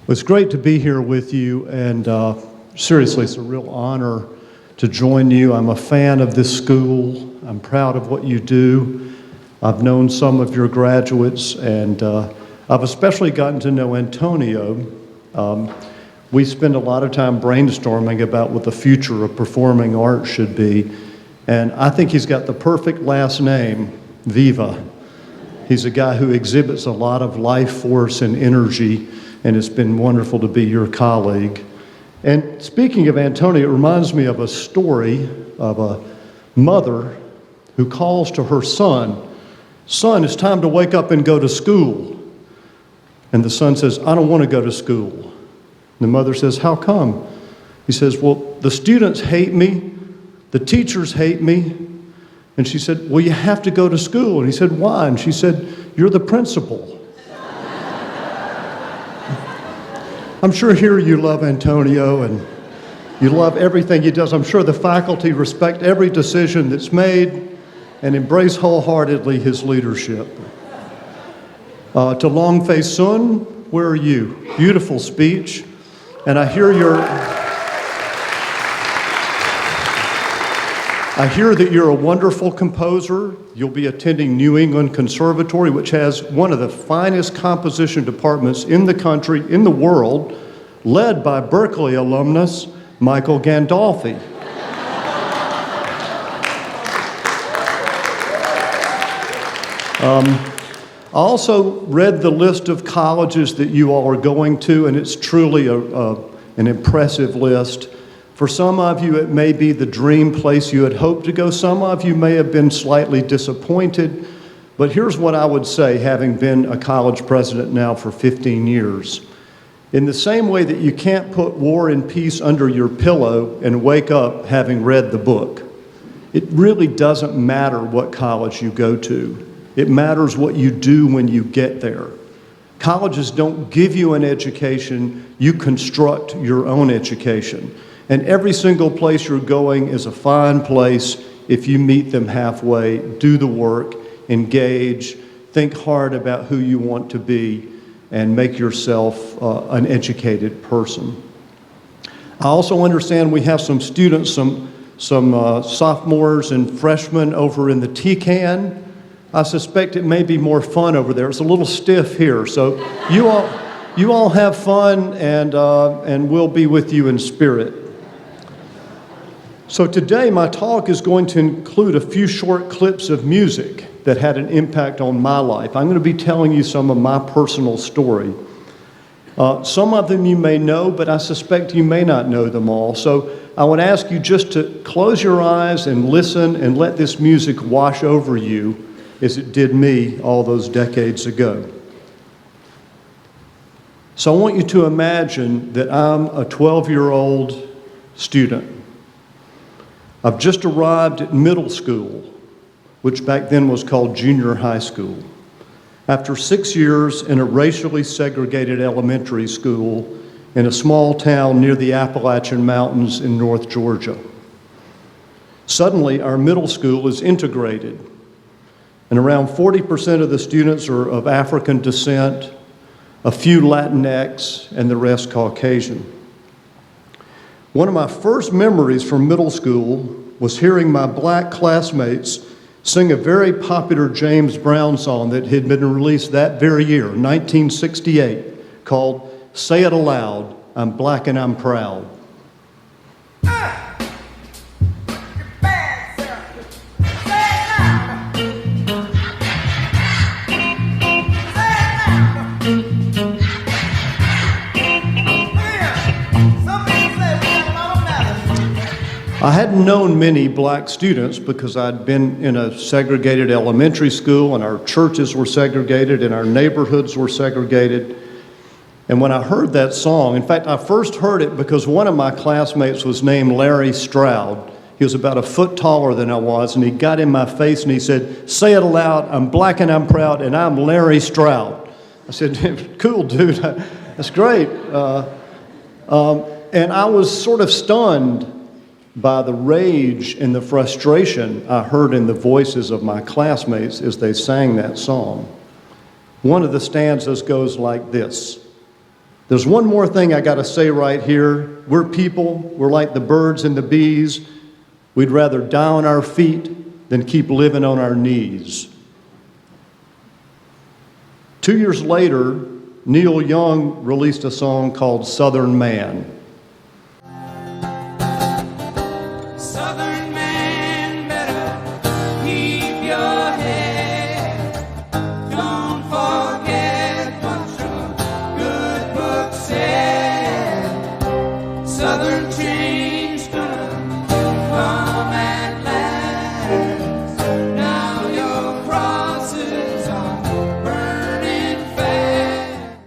It's great to be here with you, and seriously, it's a real honor to join you. I'm a fan of this school. I'm proud of what you do. I've known some of your graduates, and I've especially gotten to know Antonio. We spend a lot of time brainstorming about what the future of performing arts should be, and I think he's got the perfect last name, Viva. He's a guy who exhibits a lot of life force and energy, and it's been wonderful to be your colleague. And speaking of Antonio, it reminds me of a story of a mother who calls to her son, "Son, it's time to wake up and go to school." And the son says, "I don't want to go to school." And the mother says, "How come?" He says, "Well, the students hate me, the teachers hate me." And she said, "Well, you have to go to school." And he said, "Why?" And she said, "You're the principal." I'm sure here you love Antonio and you love everything he does. I'm sure the faculty respect every decision that's made and embrace wholeheartedly his leadership. To Long-Face Sun, where are you? Beautiful speech. And I hear that you're a wonderful composer. You'll be attending New England Conservatory, which has one of the finest composition departments in the country, in the world, led by Berklee alumnus Michael Gandolfi. I also read the list of colleges that you all are going to, and it's truly an impressive list. For some of you, it may be the dream place you had hoped to go. Some of you may have been slightly disappointed. But here's what I would say, having been a college president now for 15 years. In the same way that you can't put War and Peace under your pillow and wake up having read the book, it really doesn't matter what college you go to. It matters what you do when you get there. Colleges don't give you an education, you construct your own education. And every single place you're going is a fine place if you meet them halfway, do the work, engage, think hard about who you want to be, and make yourself an educated person. I also understand we have some students, some sophomores and freshmen over in the TCAN. I suspect it may be more fun over there. It's a little stiff here, so you all have fun, and we'll be with you in spirit. So today my talk is going to include a few short clips of music that had an impact on my life. I'm going to be telling you some of my personal story. Some of them you may know, but I suspect you may not know them all. So I would ask you just to close your eyes and listen and let this music wash over you as it did me all those decades ago. So I want you to imagine that I'm a 12-year-old student. I've just arrived at middle school, which back then was called junior high school, after 6 years in a racially segregated elementary school in a small town near the Appalachian Mountains in North Georgia. Suddenly, our middle school is integrated, and around 40% of the students are of African descent, a few Latinx, and the rest Caucasian. One of my first memories from middle school was hearing my black classmates sing a very popular James Brown song that had been released that very year, 1968, called "Say It Aloud, I'm Black and I'm Proud." I hadn't known many black students because I'd been in a segregated elementary school, and our churches were segregated and our neighborhoods were segregated. And when I heard that song, in fact, I first heard it because one of my classmates was named Larry Stroud. He was about a foot taller than I was, and he got in my face and he said, "Say it aloud, I'm black and I'm proud, and I'm Larry Stroud." I said, "Cool, dude, that's great." And I was sort of stunned by the rage and the frustration I heard in the voices of my classmates as they sang that song. One of the stanzas goes like this: There's one more thing I got to say right here. We're people, we're like the birds and the bees. We'd rather die on our feet than keep living on our knees. 2 years later, Neil Young released a song called Southern Man. Southern man, better keep your head. Don't forget what your good book said. Southern change gonna come at last. Now your crosses are burning fast.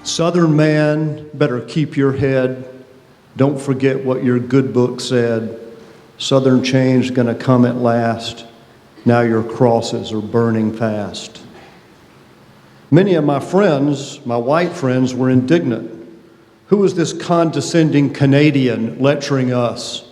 Southern man, better keep your head. Don't forget what your good book said. Southern change gonna come at last. Now your crosses are burning fast. Many of my friends, my white friends, were indignant. Who is this condescending Canadian lecturing us?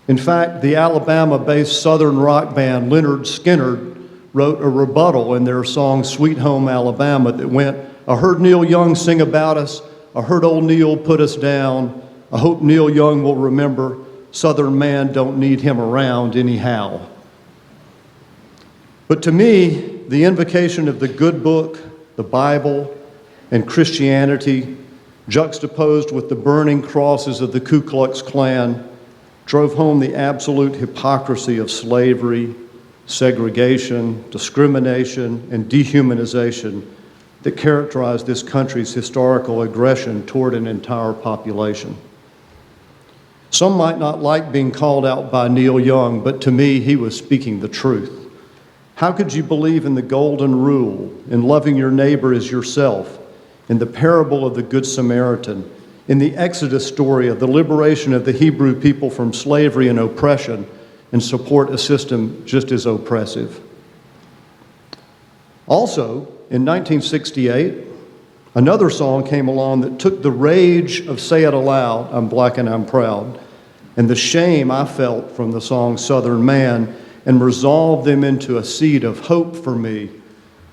In fact, the Alabama-based Southern rock band Lynyrd Skynyrd wrote a rebuttal in their song Sweet Home Alabama that went, I heard Neil Young sing about us. I heard old Neil put us down. I hope Neil Young will remember Southern man don't need him around anyhow. But to me, the invocation of the good book, the Bible, and Christianity, juxtaposed with the burning crosses of the Ku Klux Klan, drove home the absolute hypocrisy of slavery, segregation, discrimination, and dehumanization that characterized this country's historical aggression toward an entire population. Some might not like being called out by Neil Young, but to me, he was speaking the truth. How could you believe in the golden rule, in loving your neighbor as yourself, in the parable of the Good Samaritan, in the Exodus story of the liberation of the Hebrew people from slavery and oppression, and support a system just as oppressive? Also, in 1968, another song came along that took the rage of Say It Aloud, I'm Black and I'm Proud, and the shame I felt from the song Southern Man, and resolved them into a seed of hope for me.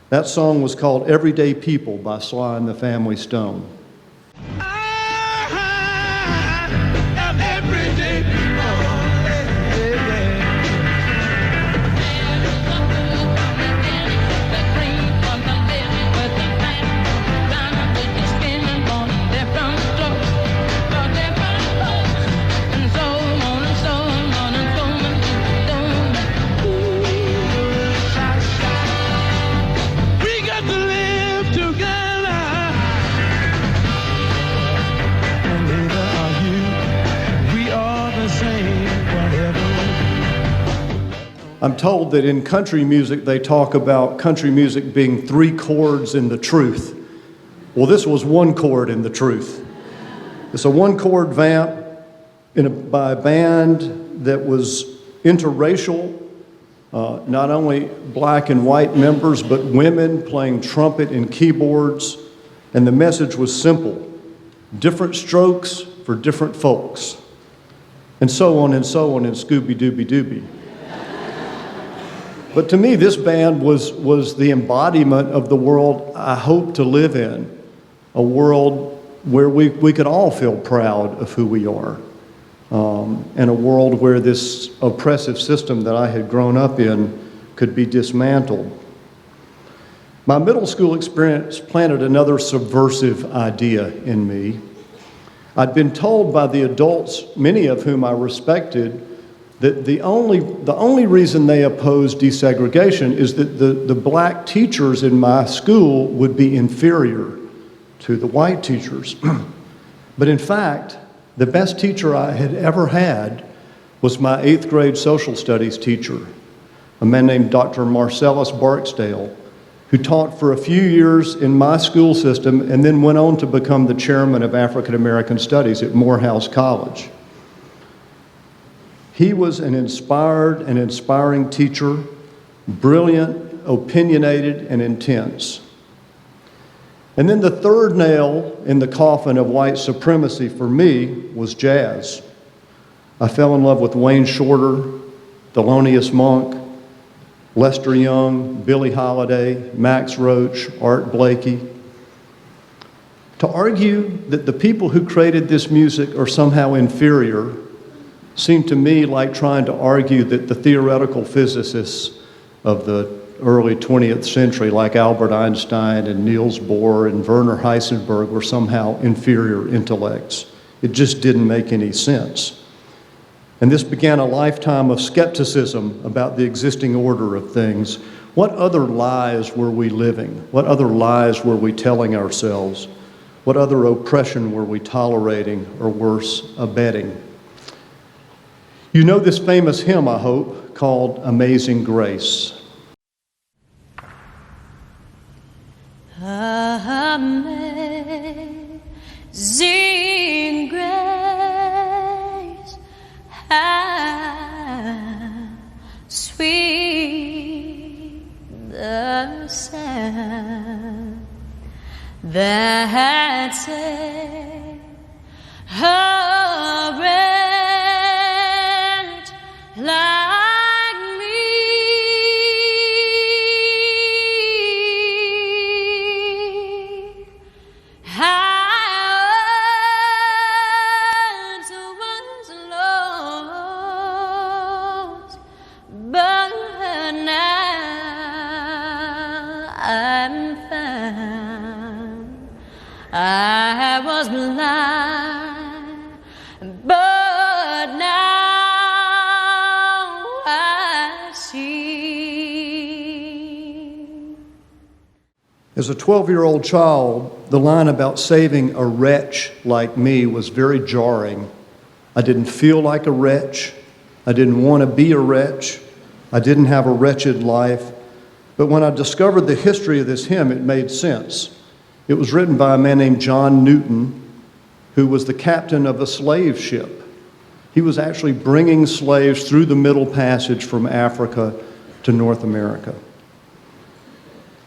That song was called Everyday People by Sly and the Family Stone. I'm told that in country music, they talk about country music being 3 chords in the truth. Well, this was 1 chord in the truth. It's a 1-chord vamp by a band that was interracial, not only black and white members, but women playing trumpet and keyboards. And the message was simple: different strokes for different folks. And so on and so on in Scooby-Dooby-Dooby. But to me, this band was the embodiment of the world I hope to live in, a world where we could all feel proud of who we are, and a world where this oppressive system that I had grown up in could be dismantled. My middle school experience planted another subversive idea in me. I'd been told by the adults, many of whom I respected, that the only reason they opposed desegregation is that the black teachers in my school would be inferior to the white teachers. But in fact, the best teacher I had ever had was my 8th grade social studies teacher, a man named Dr. Marcellus Barksdale, who taught for a few years in my school system and then went on to become the chairman of African American Studies at Morehouse College. He was an inspired and inspiring teacher, brilliant, opinionated, and intense. And then the third nail in the coffin of white supremacy for me was jazz. I fell in love with Wayne Shorter, Thelonious Monk, Lester Young, Billie Holiday, Max Roach, Art Blakey. To argue that the people who created this music are somehow inferior seemed to me like trying to argue that the theoretical physicists of the early 20th century, like Albert Einstein and Niels Bohr and Werner Heisenberg, were somehow inferior intellects. It just didn't make any sense. And this began a lifetime of skepticism about the existing order of things. What other lies were we living? What other lies were we telling ourselves? What other oppression were we tolerating, or worse, abetting? You know this famous hymn, I hope, called Amazing Grace. Amazing grace, how sweet the sound that saved a wretch like me. I was blind, but now I see. As a 12-year-old child, the line about saving a wretch like me was very jarring. I didn't feel like a wretch. I didn't want to be a wretch. I didn't have a wretched life. But when I discovered the history of this hymn, it made sense. It was written by a man named John Newton, who was the captain of a slave ship. He was actually bringing slaves through the Middle Passage from Africa to North America.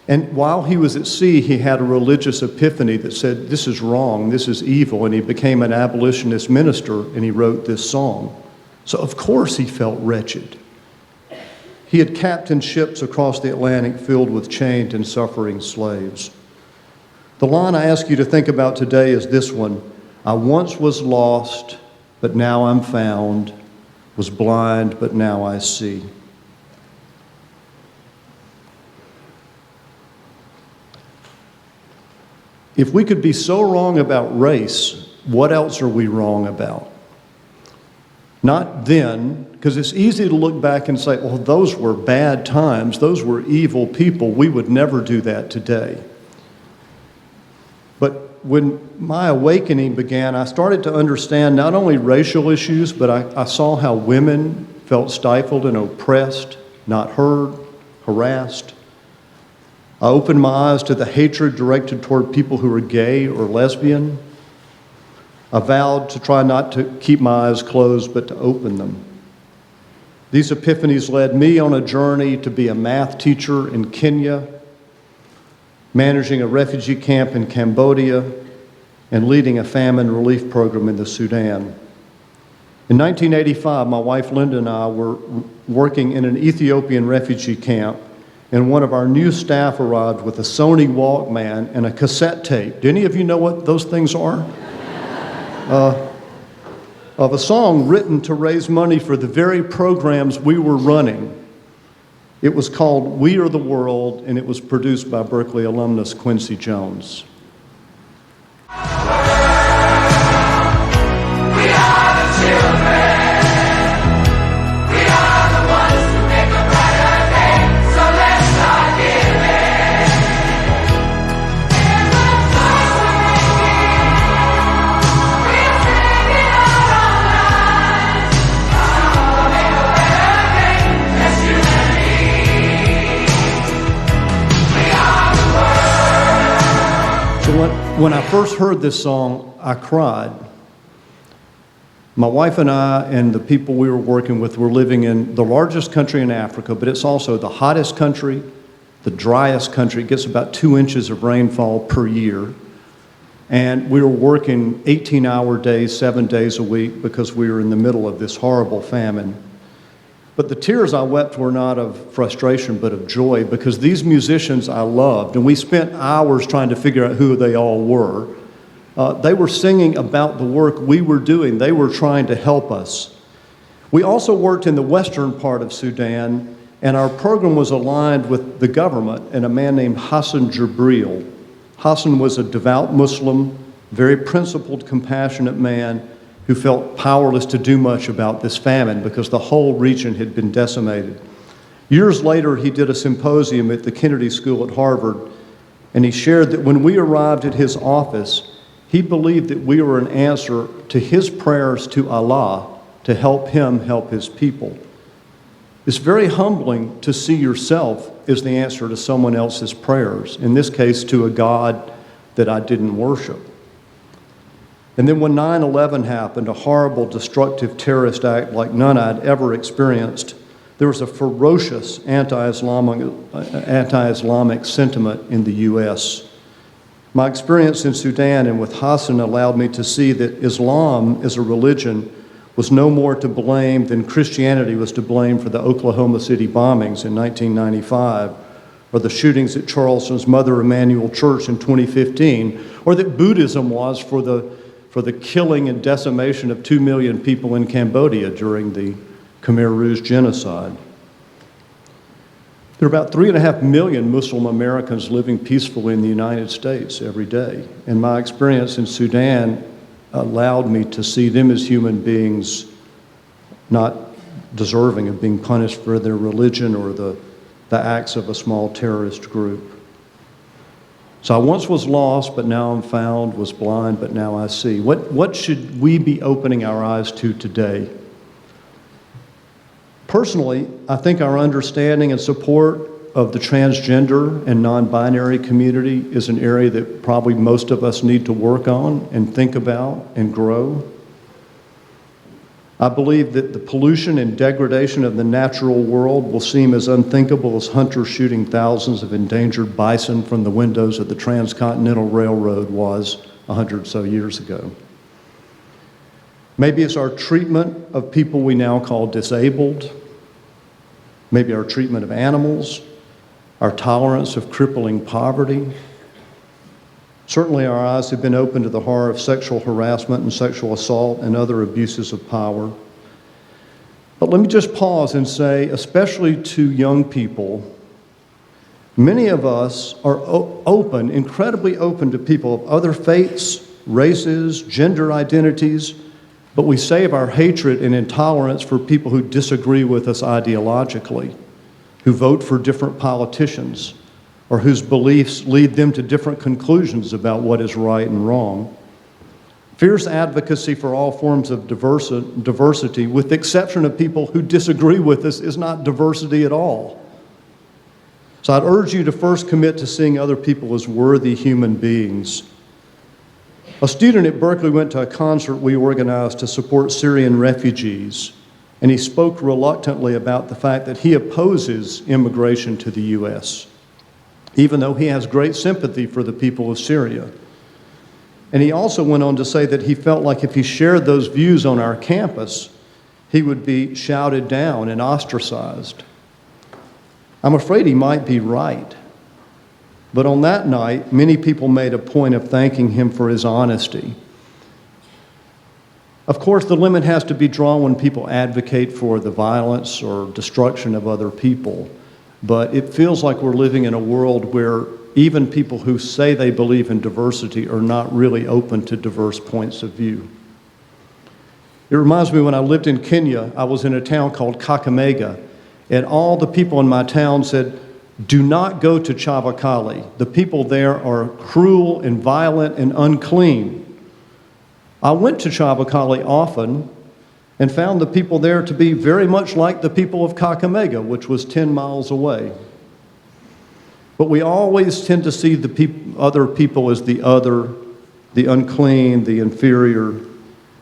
And while he was at sea, he had a religious epiphany that said, this is wrong, this is evil, and he became an abolitionist minister, and he wrote this song. So of course he felt wretched. He had captained ships across the Atlantic filled with chained and suffering slaves. The line I ask you to think about today is this one: I once was lost, but now I'm found, was blind, but now I see. If we could be so wrong about race, what else are we wrong about? Not then, because it's easy to look back and say, well, those were bad times, those were evil people, we would never do that today. But when my awakening began, I started to understand not only racial issues, but I saw how women felt stifled and oppressed, not heard, harassed. I opened my eyes to the hatred directed toward people who were gay or lesbian. I vowed to try not to keep my eyes closed, but to open them. These epiphanies led me on a journey to be a math teacher in Kenya, managing a refugee camp in Cambodia, and leading a famine relief program in the Sudan. In 1985, my wife Linda and I were working in an Ethiopian refugee camp, and one of our new staff arrived with a Sony Walkman and a cassette tape. Do any of you know what those things are? Of a song written to raise money for the very programs we were running. It was called We Are the World, and it was produced by Berklee alumnus Quincy Jones. We are the children. We are the ones who make a brighter day. So let's start giving. Here's a toast we're making. We're saving our own lives. I'll make a better day. Just you and me. We are the world. So when I first heard this song, I cried. My wife and I and the people we were working with were living in the largest country in Africa, but it's also the hottest country, the driest country. It gets about 2 inches of rainfall per year. And we were working 18-hour days, 7 days a week, because we were in the middle of this horrible famine. But the tears I wept were not of frustration, but of joy, because these musicians I loved, and we spent hours trying to figure out who they all were. They were singing about the work we were doing. They were trying to help us. We also worked in the western part of Sudan, and our program was aligned with the government and a man named Hassan Jabril. Hassan was a devout Muslim, very principled, compassionate man who felt powerless to do much about this famine because the whole region had been decimated. Years later, he did a symposium at the Kennedy School at Harvard, and he shared that when we arrived at his office, he believed that we were an answer to his prayers to Allah to help him help his people. It's very humbling to see yourself as the answer to someone else's prayers, in this case to a God that I didn't worship. And then when 9/11 happened, a horrible, destructive terrorist act like none I'd ever experienced, there was a ferocious anti-Islamic sentiment in the U.S. My experience in Sudan and with Hassan allowed me to see that Islam as a religion was no more to blame than Christianity was to blame for the Oklahoma City bombings in 1995, or the shootings at Charleston's Mother Emanuel Church in 2015, or that Buddhism was for the killing and decimation of 2 million people in Cambodia during the Khmer Rouge genocide. There are about 3.5 million Muslim Americans living peacefully in the United States every day, and my experience in Sudan allowed me to see them as human beings not deserving of being punished for their religion or the acts of a small terrorist group. So I once was lost, but now I'm found, was blind, but now I see. What should we be opening our eyes to today? Personally, I think our understanding and support of the transgender and non-binary community is an area that probably most of us need to work on and think about and grow. I believe that the pollution and degradation of the natural world will seem as unthinkable as hunters shooting thousands of endangered bison from the windows of the Transcontinental Railroad was 100 or so years ago. Maybe it's our treatment of people we now call disabled, maybe our treatment of animals, our tolerance of crippling poverty. Certainly our eyes have been opened to the horror of sexual harassment and sexual assault and other abuses of power. But let me just pause and say, especially to young people, many of us are open, incredibly open to people of other faiths, races, gender identities, but we save our hatred and intolerance for people who disagree with us ideologically, who vote for different politicians, or whose beliefs lead them to different conclusions about what is right and wrong. Fierce advocacy for all forms of diversity, with the exception of people who disagree with us, is not diversity at all. So I'd urge you to first commit to seeing other people as worthy human beings. A student at Berklee went to a concert we organized to support Syrian refugees, and he spoke reluctantly about the fact that he opposes immigration to the U.S., even though he has great sympathy for the people of Syria. And he also went on to say that he felt like if he shared those views on our campus, he would be shouted down and ostracized. I'm afraid he might be right. But on that night, many people made a point of thanking him for his honesty. Of course, the limit has to be drawn when people advocate for the violence or destruction of other people. But it feels like we're living in a world where even people who say they believe in diversity are not really open to diverse points of view. It reminds me when I lived in Kenya, I was in a town called Kakamega, and all the people in my town said, "Do not go to Chavakali. The people there are cruel and violent and unclean." I went to Chavakali often and found the people there to be very much like the people of Kakamega, which was 10 miles away. But we always tend to see the other people as the other, the unclean, the inferior.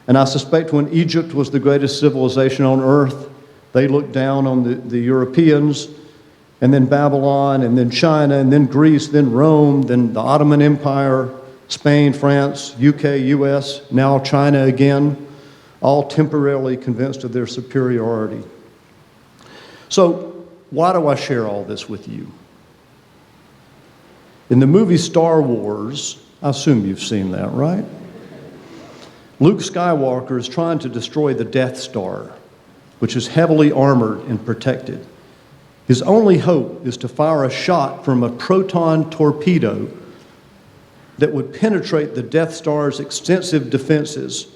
And I suspect when Egypt was the greatest civilization on earth, they looked down on the Europeans, and then Babylon, and then China, and then Greece, then Rome, then the Ottoman Empire, Spain, France, UK, US, now China again, all temporarily convinced of their superiority. So why do I share all this with you? In the movie Star Wars, I assume you've seen that, right? Luke Skywalker is trying to destroy the Death Star, which is heavily armored and protected. His only hope is to fire a shot from a proton torpedo that would penetrate the Death Star's extensive defenses,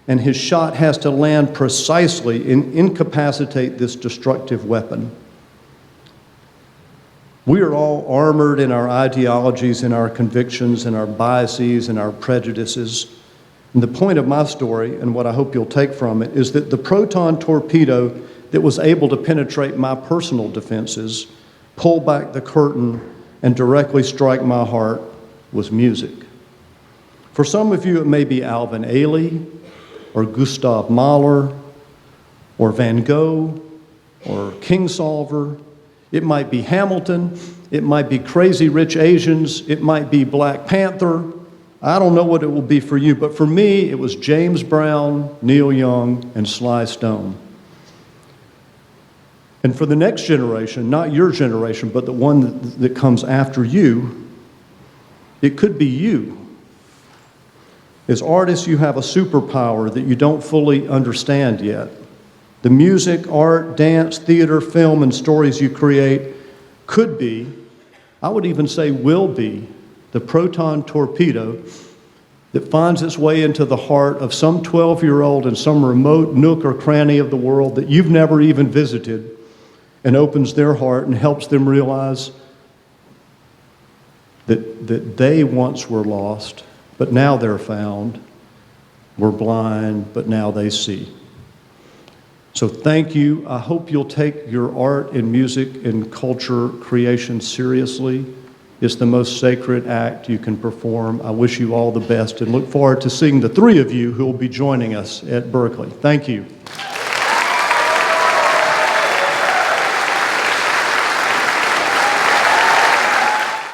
and his shot has to land precisely and incapacitate this destructive weapon. We are all armored in our ideologies, in our convictions, in our biases, and our prejudices. And the point of my story, and what I hope you'll take from it, is that the proton torpedo that was able to penetrate my personal defenses, pull back the curtain, and directly strike my heart was music. For some of you, it may be Alvin Ailey, or Gustav Mahler, or Van Gogh, or Kingsolver. It might be Hamilton. It might be Crazy Rich Asians. It might be Black Panther. I don't know what it will be for you, but for me, it was James Brown, Neil Young, and Sly Stone. And for the next generation, not your generation, but the one that comes after you, it could be you. As artists, you have a superpower that you don't fully understand yet. The music, art, dance, theater, film, and stories you create could be, I would even say will be, the proton torpedo that finds its way into the heart of some 12-year-old in some remote nook or cranny of the world that you've never even visited, and opens their heart and helps them realize that they once were lost, but now they're found, were blind, but now they see. So thank you. I hope you'll take your art and music and culture creation seriously. It's the most sacred act you can perform. I wish you all the best and look forward to seeing the three of you who will be joining us at Berklee. Thank you.